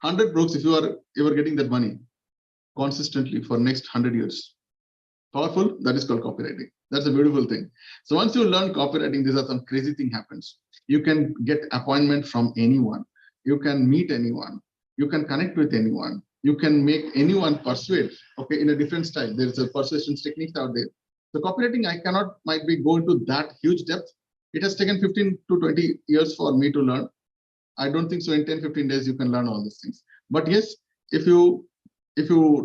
S1: 100 books if you are getting that money consistently for next 100 years. Powerful. That is called copywriting. That's a beautiful thing. So once you learn copywriting, these are some crazy thing happens. You can get appointment from anyone. You can meet anyone. You can connect with anyone. You can make anyone persuade. Okay, in a different style. There's a persuasion techniques out there. So copywriting, might be go into that huge depth. It has taken 15 to 20 years for me to learn. I don't think so. In 10, 15 days, you can learn all these things. But yes, if you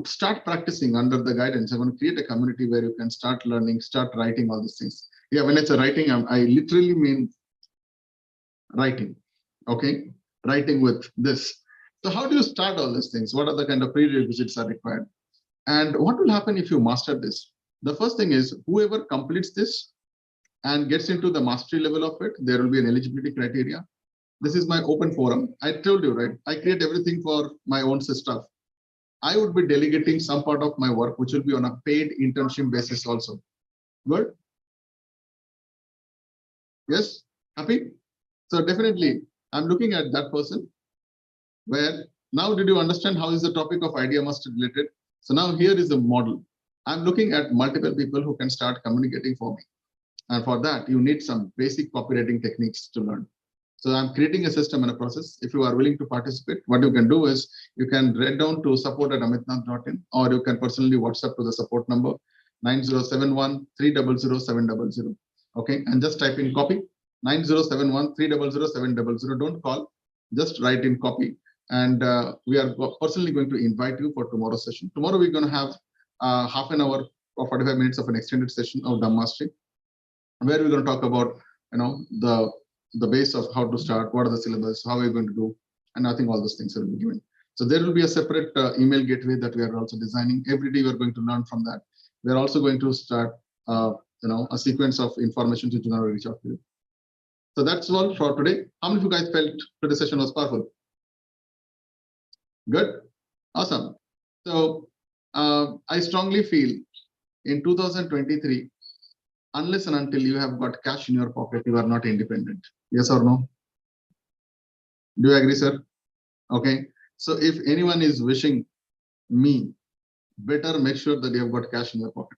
S1: start practicing under the guidance, I'm going to create a community where you can start learning, start writing all these things. Yeah, when it's a writing, I literally mean writing. Okay, writing with this. So how do you start all these things? What are the kind of prerequisites are required? And what will happen if you master this? The first thing is whoever completes this and gets into the mastery level of it, there will be an eligibility criteria. This is my open forum. I told you, right? I create everything for my own stuff. I would be delegating some part of my work, which will be on a paid internship basis also. Good? Yes? Happy? So definitely, I'm looking at that person where now did you understand how is the topic of idea master related? So now here is the model. I'm looking at multiple people who can start communicating for me. And for that, you need some basic copywriting techniques to learn. So I'm creating a system and a process. If you are willing to participate, what you can do is you can write down to support@amitnath.in, or you can personally WhatsApp to the support number 9071 300 700. Okay, and just type in copy 9071 300 700. Don't call, just write in copy. And we are personally going to invite you for tomorrow's session. Tomorrow we're going to have half an hour or 45 minutes of an extended session of Dhamma Mastery, where we're going to talk about the base of how to start, what are the syllabus, how we're going to do, and I think all those things will be given. So there will be a separate email gateway that we are also designing. Every day we are going to learn from that. We are also going to start a sequence of information to generally reach out to you. So that's all for today. How many of you guys felt today's session was powerful? Good, awesome. So I strongly feel in 2023, unless and until you have got cash in your pocket, you are not independent. Yes or no? Do you agree, sir? Okay. So if anyone is wishing me, better make sure that you have got cash in your pocket.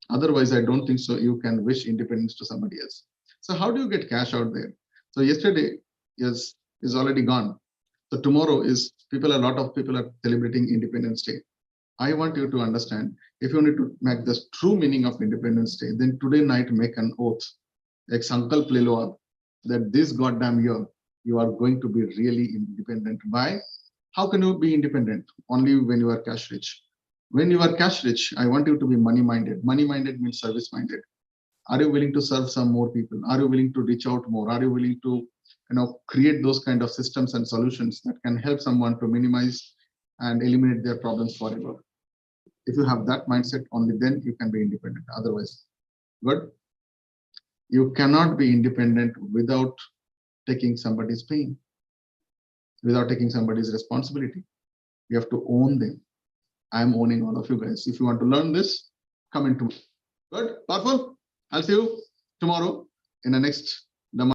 S1: Otherwise, I don't think so. You can wish independence to somebody else. So how do you get cash out there? So yesterday is already gone. So tomorrow is a lot of people are celebrating Independence Day. I want you to understand, if you need to make the true meaning of Independence Day, then today night make an oath, like Sankalp le lo, that this goddamn year you are going to be really independent. By how can you be independent? Only when you are cash rich. When you are cash rich, I want you to be money minded. Money minded means service minded. Are you willing to serve some more people? Are you willing to reach out more? Are you willing to create those kind of systems and solutions that can help someone to minimize and eliminate their problems forever? If you have that mindset, only then you can be independent. Otherwise, good. You cannot be independent without taking somebody's pain, without taking somebody's responsibility. You have to own them. I'm owning all of you guys. If you want to learn this, come into me. Good, powerful. I'll see you tomorrow in the next